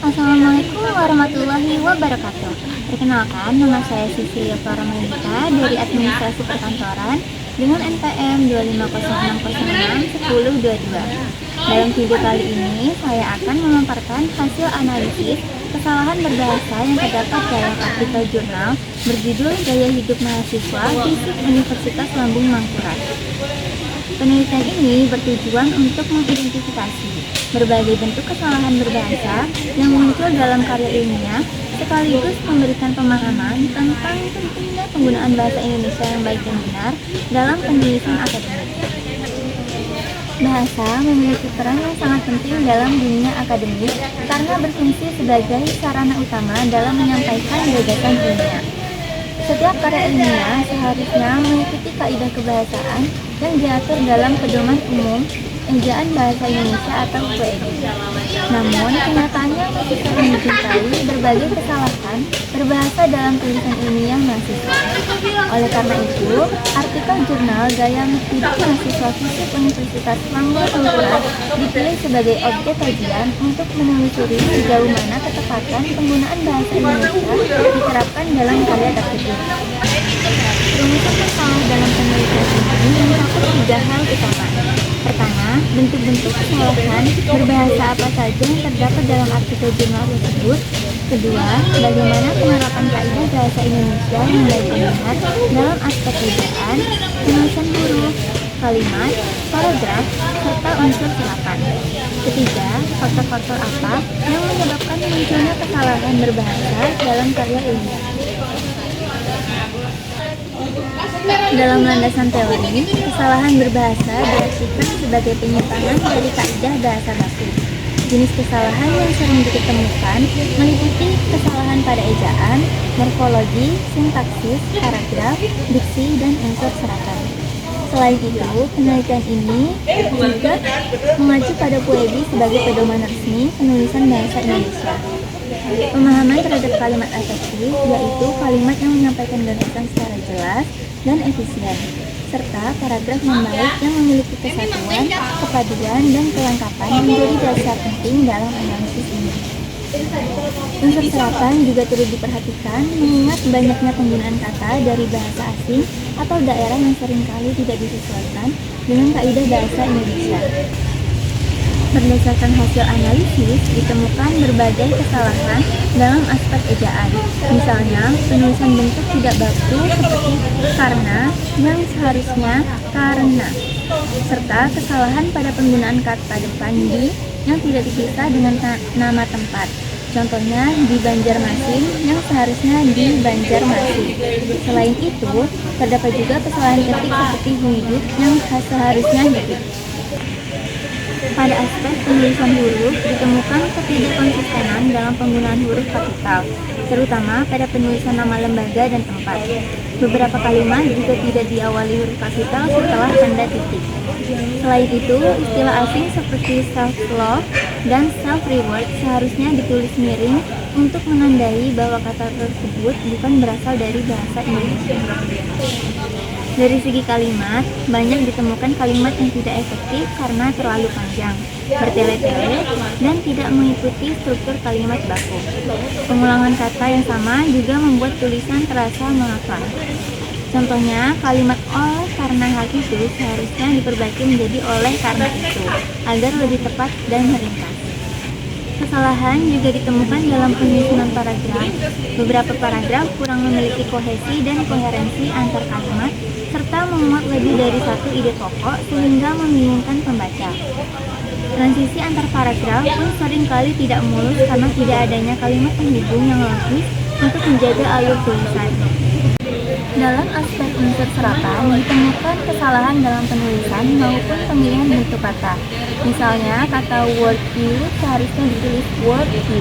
Assalamualaikum warahmatullahi wabarakatuh. Perkenalkan, nama saya Cecilia Faramaita dari Administrasi Perkantoran dengan NPM 250606102. Dalam video kali ini, saya akan memaparkan hasil analisis kesalahan berbahasa yang terdapat dalam artikel jurnal berjudul Gaya Hidup Mahasiswa FISIP Universitas Lambung Mangkurat. Penelitian ini bertujuan untuk mengidentifikasi berbagai bentuk kesalahan berbahasa yang muncul dalam karya ilmiah, sekaligus memberikan pemahaman tentang pentingnya penggunaan bahasa Indonesia yang baik dan benar dalam penulisan akademik. Bahasa memiliki peran yang sangat penting dalam dunia akademik karena berfungsi sebagai sarana utama dalam menyampaikan gagasan ilmiah. Setiap karya ilmiah seharusnya mengikuti kaidah kebahasaan yang diatur dalam Pedoman Umum Ejaan Bahasa Indonesia atau PUED. Namun, kenyataannya masih sering dijumpai berbagai kesalahan berbahasa dalam tulisan ilmiah mahasiswa. Oleh karena itu, artikel jurnal Gaya Hidup Mahasiswa FISIP Universitas Lambung Mangkurat dipilih sebagai objek kajian untuk menelusuri sejauh mana ketepatan penggunaan bahasa Indonesia diterapkan dalam karya tersebut. Rumusan masalah dalam penelitian ini mencakup 3 hal utama. Pertama, bentuk-bentuk kesalahan berbahasa apa saja yang terdapat dalam artikel jurnal tersebut. Kedua, bagaimana penerapan kaidah bahasa Indonesia yang baik dan benar dalam aspek ejaan, penulisan huruf, kalimat, paragraf, serta unsur serapan. Ketiga, faktor-faktor apa yang menyebabkan munculnya kesalahan berbahasa dalam karya ilmiah. Dalam landasan teori, kesalahan berbahasa diartikan sebagai penyimpangan dari kaidah bahasa baku. Jenis kesalahan yang sering ditemukan meliputi kesalahan pada ejaan, morfologi, sintaksis, paragraf, diksi, dan unsur serapan. Selain itu, penelitian ini juga mengacu pada PUED sebagai pedoman resmi penulisan bahasa Indonesia. Pemahaman terhadap kalimat efektif, yaitu kalimat yang menyampaikan gagasan secara jelas dan efisien, serta paragraf yang baik yang memiliki kesatuan, kepaduan, dan kelengkapan menjadi dasar penting dalam analisis ini. Unsur serapan juga turut diperhatikan mengingat banyaknya penggunaan kata dari bahasa asing atau daerah yang seringkali tidak disesuaikan dengan kaidah bahasa Indonesia. Berdasarkan hasil analisis, ditemukan berbagai kesalahan dalam aspek ejaan. Misalnya, penulisan bentuk tidak baku seperti karena yang seharusnya karena, serta kesalahan pada penggunaan kata depan di yang tidak dipisah dengan nama tempat. Contohnya di Banjarmasin yang seharusnya di Banjarmasin. Selain itu, terdapat juga kesalahan ketik seperti hidup yang seharusnya hidup. Pada aspek penulisan huruf, ditemukan ketidakkonsistenan dalam penggunaan huruf kapital, terutama pada penulisan nama lembaga dan tempat. Beberapa kalimat juga tidak diawali huruf kapital setelah tanda titik. Selain itu, istilah asing seperti self-love dan self-reward seharusnya ditulis miring untuk menandai bahwa kata tersebut bukan berasal dari bahasa Indonesia. Dari segi kalimat, banyak ditemukan kalimat yang tidak efektif karena terlalu panjang, bertele-tele, dan tidak mengikuti struktur kalimat baku. Pengulangan kata yang sama juga membuat tulisan terasa monoton. Contohnya, kalimat oleh karena hal itu seharusnya diperbaiki menjadi oleh karena itu, agar lebih tepat dan meringkas. Kesalahan juga ditemukan dalam penyusunan paragraf. Beberapa paragraf kurang memiliki kohesi dan koherensi antar kalimat, serta memuat lebih dari satu ide pokok sehingga membingungkan pembaca. Transisi antar paragraf pun seringkali tidak mulus karena tidak adanya kalimat penghubung yang logis untuk menjaga alur tulisan. Dalam aspek unsur serapan, ditemukan kesalahan dalam penulisan maupun pemilihan bentuk kata. Misalnya, kata word view seharusnya ditulis word view.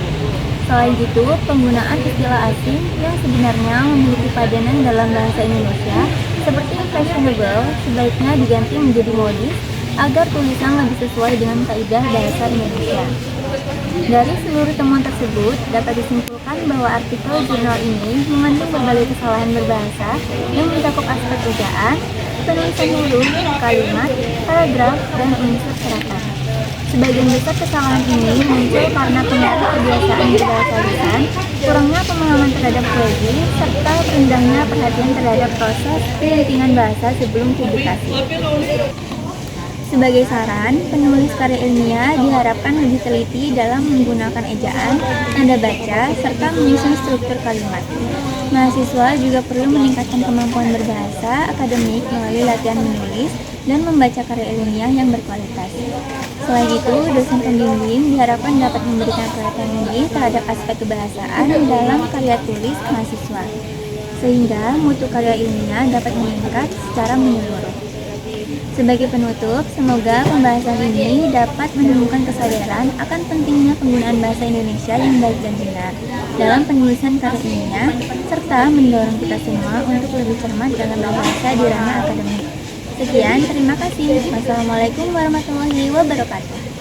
Selain itu, penggunaan istilah asing yang sebenarnya memiliki padanan dalam bahasa Indonesia, seperti fashionable, sebaiknya diganti menjadi modis agar tulisan lebih sesuai dengan kaidah bahasa Indonesia. Dari seluruh temuan tersebut, dapat disimpulkan bahwa artikel jurnal ini mengandung berbagai kesalahan berbahasa yang mencakup aspek ejaan, penulisan huruf, kalimat, paragraf, dan unsur serapan. Sebagian besar kesalahan ini muncul karena pengaruh kebiasaan berbahasa lisan, kurangnya pemahaman terhadap poesi, serta rendahnya perhatian terhadap proses penelitian bahasa sebelum publikasi. Sebagai saran, penulis karya ilmiah diharapkan lebih teliti dalam menggunakan ejaan, nada baca, serta menyusun struktur kalimat. Mahasiswa juga perlu meningkatkan kemampuan berbahasa akademik melalui latihan menulis dan membaca karya ilmiah yang berkualitas. Selain itu, dosen pembimbing diharapkan dapat memberikan perhatian lebih terhadap aspek kebahasaan dalam karya tulis mahasiswa, sehingga mutu karya ilmiah dapat meningkat secara menyeluruh. Sebagai penutup, semoga pembahasan ini dapat menemukan kesadaran akan pentingnya penggunaan bahasa Indonesia yang baik dan benar dalam penulisan karya ilmiah, serta mendorong kita semua untuk lebih cermat dalam berbahasa di ranah akademik. Sekian, terima kasih. Wassalamualaikum warahmatullahi wabarakatuh.